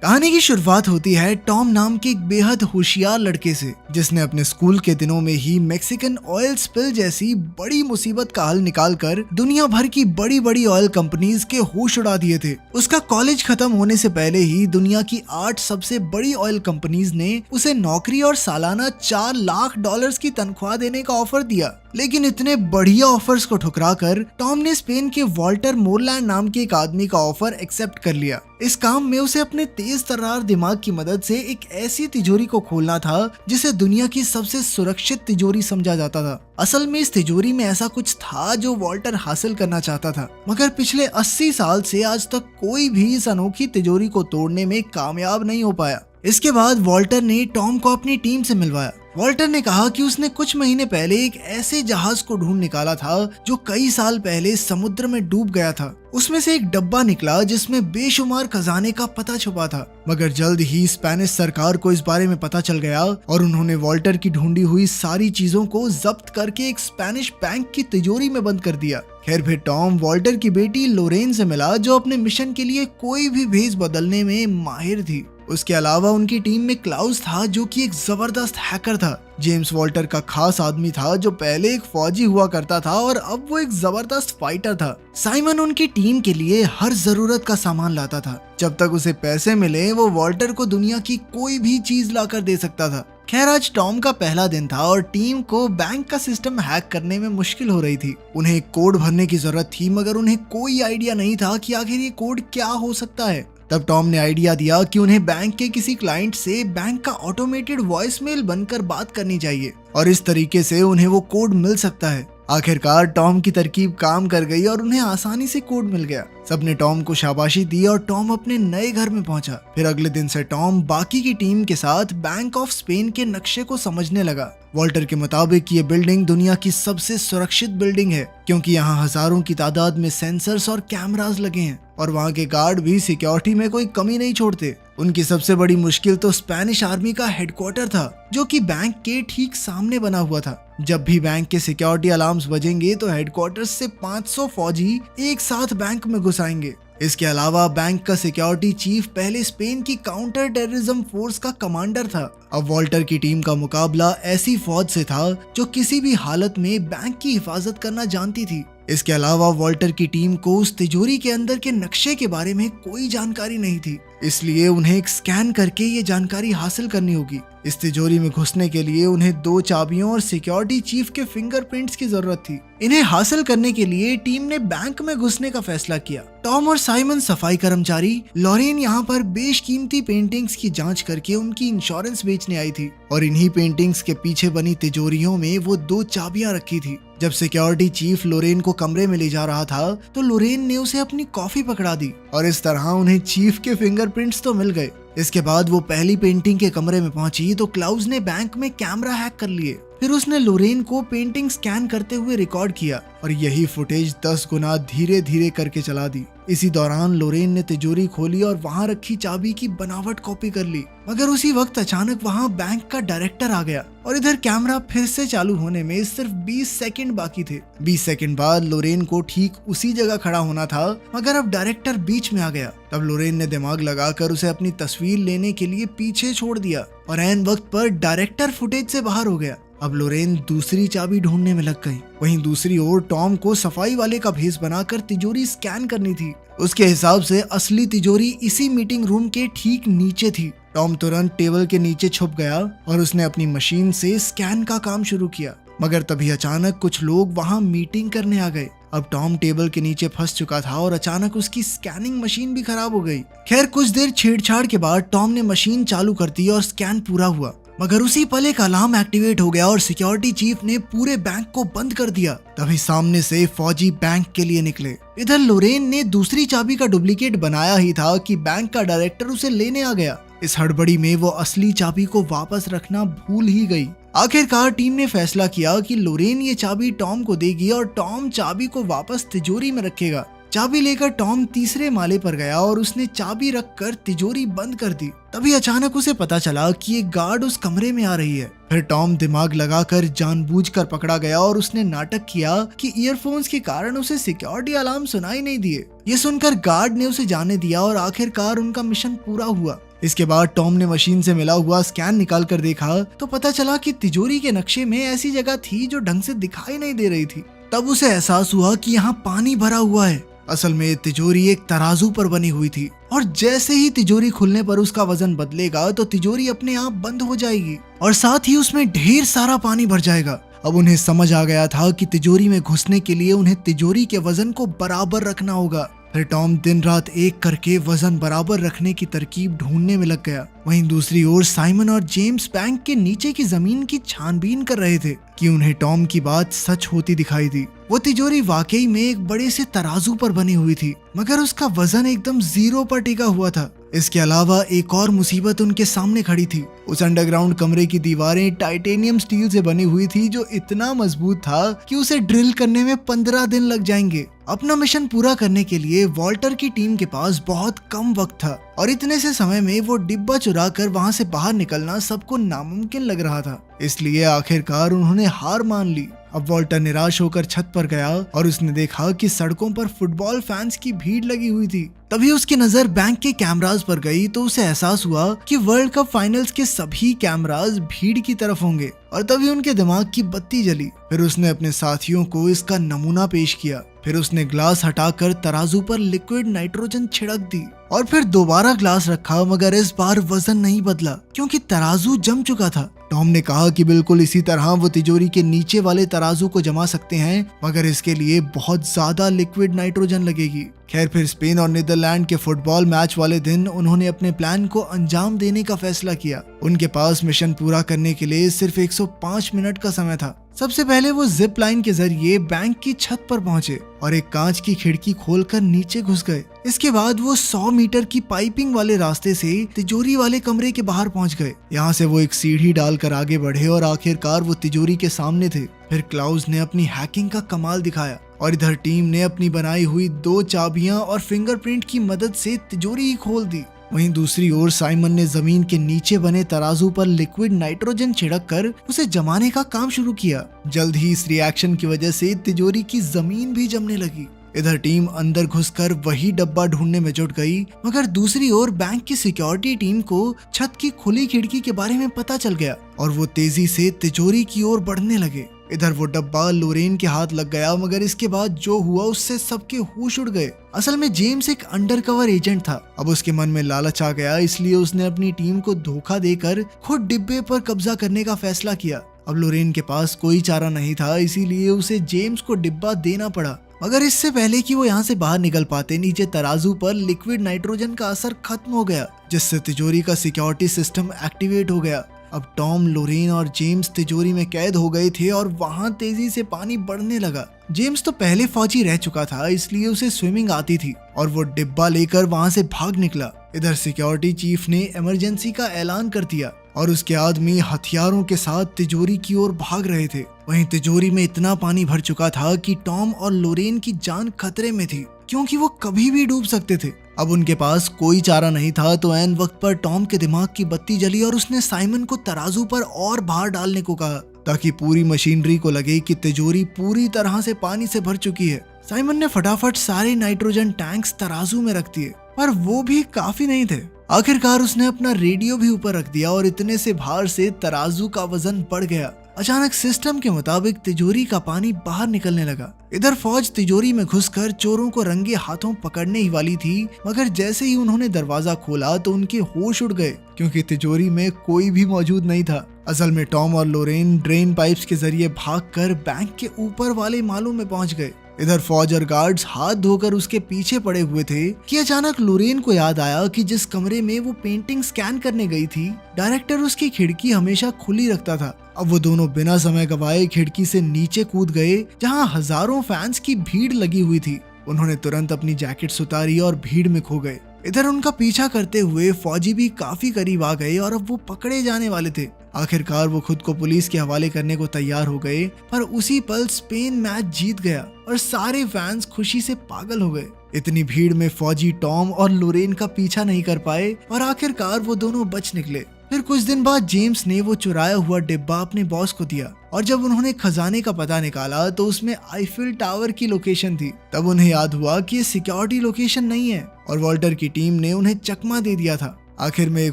कहानी की शुरुआत होती है टॉम नाम के एक बेहद होशियार लड़के से, जिसने अपने स्कूल के दिनों में ही मैक्सिकन ऑयल स्पिल जैसी बड़ी मुसीबत का हल निकालकर दुनिया भर की बड़ी बड़ी ऑयल कंपनीज के होश उड़ा दिए थे। उसका कॉलेज खत्म होने से पहले ही दुनिया की 8 सबसे बड़ी ऑयल कंपनीज ने उसे नौकरी और सालाना $4 लाख की तनख्वाह देने का ऑफर दिया। लेकिन इतने बढ़िया ऑफर्स को ठुकराकर टॉम ने स्पेन के वॉल्टर मोरलैंड नाम के एक आदमी का ऑफर एक्सेप्ट कर लिया। इस काम में उसे अपने तेज तर्रार दिमाग की मदद से एक ऐसी तिजोरी को खोलना था जिसे दुनिया की सबसे सुरक्षित तिजोरी समझा जाता था। असल में इस तिजोरी में ऐसा कुछ था जो वॉल्टर हासिल करना चाहता था, मगर पिछले 80 साल से आज तक कोई भी इस अनोखी तिजोरी को तोड़ने में कामयाब नहीं हो पाया। इसके बाद वॉल्टर ने टॉम को अपनी टीम से मिलवाया। वॉल्टर ने कहा कि उसने कुछ महीने पहले एक ऐसे जहाज को ढूंढ निकाला था जो कई साल पहले समुद्र में डूब गया था। उसमें से एक डब्बा निकला जिसमें बेशुमार खजाने का पता छुपा था, मगर जल्द ही स्पेनिश सरकार को इस बारे में पता चल गया और उन्होंने वॉल्टर की ढूंढी हुई सारी चीजों को जब्त करके एक स्पेनिश बैंक की तिजोरी में बंद कर दिया। खैर फिर टॉम वॉल्टर की बेटी लोरेन से मिला, जो अपने मिशन के लिए कोई भी भेस बदलने में माहिर थी। उसके अलावा उनकी टीम में क्लाउस था, जो कि एक जबरदस्त हैकर था। जेम्स वॉल्टर का खास आदमी था, जो पहले एक फौजी हुआ करता था और अब वो एक जबरदस्त फाइटर था। साइमन उनकी टीम के लिए हर जरूरत का सामान लाता था। जब तक उसे पैसे मिले वो वॉल्टर को दुनिया की कोई भी चीज लाकर दे सकता था। खैर आज टॉम का पहला दिन था और टीम को बैंक का सिस्टम हैक करने में मुश्किल हो रही थी। उन्हें एक कोड भरने की जरूरत थी, मगर उन्हें कोई आइडिया नहीं था कि आखिर ये कोड क्या हो सकता है। तब टॉम ने आइडिया दिया कि उन्हें बैंक के किसी क्लाइंट से बैंक का ऑटोमेटेड वॉइसमेल बनकर बात करनी चाहिए और इस तरीके से उन्हें वो कोड मिल सकता है। आखिरकार टॉम की तरकीब काम कर गई और उन्हें आसानी से कोड मिल गया। सबने टॉम को शाबाशी दी और टॉम अपने नए घर में पहुंचा। फिर अगले दिन से टॉम बाकी की टीम के साथ बैंक ऑफ स्पेन के नक्शे को समझने लगा। वॉल्टर के मुताबिक ये बिल्डिंग दुनिया की सबसे सुरक्षित बिल्डिंग है, क्योंकि यहाँ हजारों की तादाद में सेंसर्स और कैमरास लगे हैं और वहाँ के गार्ड भी सिक्योरिटी में कोई कमी नहीं छोड़ते। उनकी सबसे बड़ी मुश्किल तो स्पेनिश आर्मी का हेडक्वार्टर था, जो कि बैंक के ठीक सामने बना हुआ था। जब भी बैंक के सिक्योरिटी अलार्म्स बजेंगे तो हेडक्वार्टर से 500 फौजी एक साथ बैंक में घुस आएंगे। इसके अलावा बैंक का सिक्योरिटी चीफ पहले स्पेन की काउंटर टेररिज्म फोर्स का कमांडर था। अब वॉल्टर की टीम का मुकाबला ऐसी फौज से था जो किसी भी हालत में बैंक की हिफाजत करना जानती थी। इसके अलावा वॉल्टर की टीम को उस तिजोरी के अंदर के नक्शे के बारे में कोई जानकारी नहीं थी, इसलिए उन्हें एक स्कैन करके ये जानकारी हासिल करनी होगी। इस तिजोरी में घुसने के लिए उन्हें 2 चाबियों और सिक्योरिटी चीफ के फिंगरप्रिंट्स की जरूरत थी। इन्हें हासिल करने के लिए टीम ने बैंक में घुसने का फैसला किया। टॉम और साइमन सफाई कर्मचारी, लॉरेन यहाँ पर बेशकीमती पेंटिंग्स की जांच करके उनकी इंश्योरेंस बेचने आई थी और इन्हीं पेंटिंग्स के पीछे बनी तिजोरियों में वो 2 चाबियां रखी थी। जब सिक्योरिटी चीफ लोरेन को कमरे में ले जा रहा था तो लोरेन ने उसे अपनी कॉफी पकड़ा दी और इस तरह उन्हें चीफ के फिंगरप्रिंट्स तो मिल गए। इसके बाद वो पहली पेंटिंग के कमरे में पहुंची तो क्लाउस ने बैंक में कैमरा हैक कर लिए। फिर उसने लोरेन को पेंटिंग स्कैन करते हुए रिकॉर्ड किया और यही फुटेज 10 गुना धीरे धीरे करके चला दी। इसी दौरान लोरेन ने तिजोरी खोली और वहां रखी चाबी की बनावट कॉपी कर ली, मगर उसी वक्त अचानक वहां बैंक का डायरेक्टर आ गया और इधर कैमरा फिर से चालू होने में सिर्फ 20 सेकंड बाकी थे। 20 सेकंड बाद लोरेन को ठीक उसी जगह खड़ा होना था, मगर अब डायरेक्टर बीच में आ गया। तब लोरेन ने दिमाग लगाकर उसे अपनी तस्वीर लेने के लिए पीछे छोड़ दिया और ऐन वक्त पर डायरेक्टर फुटेज से बाहर हो गया। अब लोरेन दूसरी चाबी ढूंढने में लग गई। वहीं दूसरी ओर टॉम को सफाई वाले का भेस बनाकर तिजोरी स्कैन करनी थी। उसके हिसाब से असली तिजोरी इसी मीटिंग रूम के ठीक नीचे थी। टॉम तुरंत टेबल के नीचे छुप गया और उसने अपनी मशीन से स्कैन का काम शुरू किया, मगर तभी अचानक कुछ लोग वहां मीटिंग करने आ गए। अब टॉम टेबल के नीचे फंस चुका था और अचानक उसकी स्कैनिंग मशीन भी खराब हो गई। खैर कुछ देर छेड़छाड़ के बाद टॉम ने मशीन चालू कर दी और स्कैन पूरा हुआ, मगर उसी पल एक अलार्म एक्टिवेट हो गया और सिक्योरिटी चीफ ने पूरे बैंक को बंद कर दिया। तभी सामने से फौजी बैंक के लिए निकले। इधर लोरेन ने दूसरी चाबी का डुप्लीकेट बनाया ही था कि बैंक का डायरेक्टर उसे लेने आ गया। इस हड़बड़ी में वो असली चाबी को वापस रखना भूल ही गई। आखिरकार टीम ने फैसला किया कि लोरेन ये चाबी टॉम को देगी और टॉम चाबी को वापस तिजोरी में रखेगा। चाबी लेकर टॉम तीसरे माले पर गया और उसने चाबी रखकर तिजोरी बंद कर दी। तभी अचानक उसे पता चला कि एक गार्ड उस कमरे में आ रही है। फिर टॉम दिमाग लगाकर जानबूझकर पकड़ा गया और उसने नाटक किया कि ईयरफोन्स के कारण उसे सिक्योरिटी अलार्म सुनाई नहीं दिए। ये सुनकर गार्ड ने उसे जाने दिया और आखिरकार उनका मिशन पूरा हुआ। इसके बाद टॉम ने मशीन से मिला हुआ स्कैन निकाल कर देखा तो पता चला कि तिजोरी के नक्शे में ऐसी जगह थी जो ढंग से दिखाई नहीं दे रही थी। तब उसे एहसास हुआ कि यहाँ पानी भरा हुआ है। असल में ये तिजोरी एक तराजू पर बनी हुई थी और जैसे ही तिजोरी खुलने पर उसका वजन बदलेगा तो तिजोरी अपने आप बंद हो जाएगी और साथ ही उसमें ढेर सारा पानी भर जाएगा। अब उन्हें समझ आ गया था कि तिजोरी में घुसने के लिए उन्हें तिजोरी के वजन को बराबर रखना होगा। फिर टॉम दिन रात एक करके वजन बराबर रखने की तरकीब ढूंढने में लग गया। वहीं दूसरी ओर साइमन और जेम्स बैंक के नीचे की जमीन की छानबीन कर रहे थे कि उन्हें टॉम की बात सच होती दिखाई दी। वो तिजोरी वाकई में एक बड़े से तराजू पर बनी हुई थी, मगर उसका वजन एकदम 0 पर टिका हुआ था। इसके अलावा एक और मुसीबत उनके सामने खड़ी थी। उस अंडरग्राउंड कमरे की दीवारें टाइटेनियम स्टील से बनी हुई थी जो इतना मजबूत था कि उसे ड्रिल करने में 15 दिन लग जाएंगे। अपना मिशन पूरा करने के लिए वॉल्टर की टीम के पास बहुत कम वक्त था और इतने से समय में वो डिब्बा चुरा कर वहाँ से बाहर निकलना सबको नामुमकिन लग रहा था। इसलिए आखिरकार उन्होंने हार मान ली। अब वॉल्टर निराश होकर छत पर गया और उसने देखा कि सड़कों पर फुटबॉल फैंस की भीड़ लगी हुई थी। तभी उसकी नजर बैंक के कैमरास पर गई तो उसे एहसास हुआ कि वर्ल्ड कप फाइनल्स के सभी कैमरास भीड़ की तरफ होंगे और तभी उनके दिमाग की बत्ती जली। फिर उसने अपने साथियों को इसका नमूना पेश किया। फिर उसने ग्लास हटाकर तराजू पर लिक्विड नाइट्रोजन छिड़क दी और फिर दोबारा ग्लास रखा, मगर इस बार वजन नहीं बदला क्योंकि तराजू जम चुका था। टॉम ने कहा कि बिल्कुल इसी तरह वो तिजोरी के नीचे वाले तराजू को जमा सकते हैं, मगर इसके लिए बहुत ज्यादा लिक्विड नाइट्रोजन लगेगी। खैर, फिर स्पेन और नीदरलैंड के फुटबॉल मैच वाले दिन उन्होंने अपने प्लान को अंजाम देने का फैसला किया। उनके पास मिशन पूरा करने के लिए सिर्फ 105 मिनट का समय था। सबसे पहले वो जिप लाइन के जरिए बैंक की छत पर पहुंचे और एक कांच की खिड़की खोलकर नीचे घुस गए। इसके बाद वो 100 मीटर की पाइपिंग वाले रास्ते से तिजोरी वाले कमरे के बाहर पहुंच गए। यहाँ से वो एक सीढ़ी डालकर आगे बढ़े और आखिरकार वो तिजोरी के सामने थे। फिर क्लाउज ने अपनी हैकिंग का कमाल दिखाया और इधर टीम ने अपनी बनाई हुई 2 चाबियां और फिंगरप्रिंट की मदद से तिजोरी ही खोल दी। वहीं दूसरी ओर साइमन ने जमीन के नीचे बने तराजू पर लिक्विड नाइट्रोजन छिड़क कर उसे जमाने का काम शुरू किया। जल्द ही इस रिएक्शन की वजह से तिजोरी की जमीन भी जमने लगी। इधर टीम अंदर घुसकर वही डब्बा ढूंढने में जुट गई, मगर दूसरी ओर बैंक की सिक्योरिटी टीम को छत की खुली खिड़की के बारे में पता चल गया और वो तेजी से तिजोरी की ओर बढ़ने लगे। इधर वो डब्बा लोरेन के हाथ लग गया, मगर इसके बाद जो हुआ उससे सबके होश उड़ गए। असल में जेम्स एक अंडरकवर एजेंट था। अब उसके मन में लालच आ गया, इसलिए उसने अपनी टीम को धोखा देकर खुद डिब्बे पर कब्जा करने का फैसला किया। अब लोरेन के पास कोई चारा नहीं था, इसीलिए उसे जेम्स को डिब्बा देना पड़ा। मगर इससे पहले कि वो यहाँ से बाहर निकल पाते, नीचे तराजू पर लिक्विड नाइट्रोजन का असर खत्म हो गया, जिससे तिजोरी का सिक्योरिटी सिस्टम एक्टिवेट हो गया। अब टॉम, लोरेन और जेम्स तिजोरी में कैद हो गए थे और वहाँ तेजी से पानी बढ़ने लगा। जेम्स तो पहले फौजी रह चुका था, इसलिए उसे स्विमिंग आती थी और वो डिब्बा लेकर वहाँ से भाग निकला। इधर सिक्योरिटी चीफ ने इमरजेंसी का ऐलान कर दिया और उसके आदमी हथियारों के साथ तिजोरी की ओर भाग रहे थे। वहीं तिजोरी में इतना पानी भर चुका था कि टॉम और लोरेन की जान खतरे में थी, क्योंकि वो कभी भी डूब सकते थे। अब उनके पास कोई चारा नहीं था, तो ऐन वक्त पर टॉम के दिमाग की बत्ती जली और उसने साइमन को तराजू पर और बाहर डालने को कहा, ताकि पूरी मशीनरी को लगे कि तिजोरी पूरी तरह से पानी से भर चुकी है। साइमन ने फटाफट सारे नाइट्रोजन टैंक्स तराजू में रख दिए, पर वो भी काफी नहीं थे। आखिरकार उसने अपना रेडियो भी ऊपर रख दिया और इतने से भार से तराजू का वजन बढ़ गया। अचानक सिस्टम के मुताबिक तिजोरी का पानी बाहर निकलने लगा। इधर फौज तिजोरी में घुसकर चोरों को रंगे हाथों पकड़ने ही वाली थी, मगर जैसे ही उन्होंने दरवाजा खोला तो उनके होश उड़ गए, क्योंकि तिजोरी में कोई भी मौजूद नहीं था। असल में टॉम और लोरेन ड्रेन पाइप्स के जरिए भागकर बैंक के ऊपर वाले मालों में पहुंच गए। इधर फौज और गार्ड्स हाथ धोकर उसके पीछे पड़े हुए थे कि अचानक लोरेन को याद आया कि जिस कमरे में वो पेंटिंग स्कैन करने गई थी, डायरेक्टर उसकी खिड़की हमेशा खुली रखता था। अब वो दोनों बिना समय गवाए खिड़की से नीचे कूद गए, जहां हजारों फैंस की भीड़ लगी हुई थी। उन्होंने तुरंत अपनी जैकेट्स उतारी और भीड़ में खो गए। इधर उनका पीछा करते हुए फौजी भी काफी करीब आ गए और अब वो पकड़े जाने वाले थे। आखिरकार वो खुद को पुलिस के हवाले करने को तैयार हो गए, पर उसी पल स्पेन मैच जीत गया और सारे फैंस खुशी से पागल हो गए। इतनी भीड़ में फौजी टॉम और लोरेन का पीछा नहीं कर पाए और आखिरकार वो दोनों बच निकले। फिर कुछ दिन बाद जेम्स ने वो चुराया हुआ डिब्बा अपने बॉस को दिया और जब उन्होंने खजाने का पता निकाला तो उसमें आईफिल टावर की लोकेशन थी। तब उन्हें याद हुआ कि ये सिक्योरिटी लोकेशन नहीं है और वॉल्टर की टीम ने उन्हें चकमा दे दिया था। आखिर में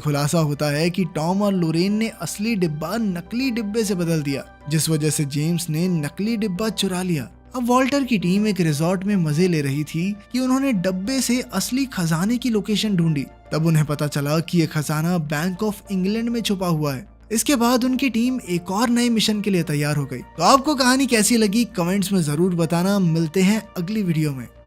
खुलासा होता है कि टॉम और लोरेन ने असली डिब्बा नकली डिब्बे से बदल दिया, जिस वजह से जेम्स ने नकली डिब्बा चुरा लिया। अब वॉल्टर की टीम एक रिजॉर्ट में मजे ले रही थी कि उन्होंने डब्बे से असली खजाने की लोकेशन ढूंढी। तब उन्हें पता चला कि ये खजाना बैंक ऑफ इंग्लैंड में छुपा हुआ है। इसके बाद उनकी टीम एक और नए मिशन के लिए तैयार हो गई। तो आपको कहानी कैसी लगी कमेंट्स में जरूर बताना। मिलते हैं अगली वीडियो में।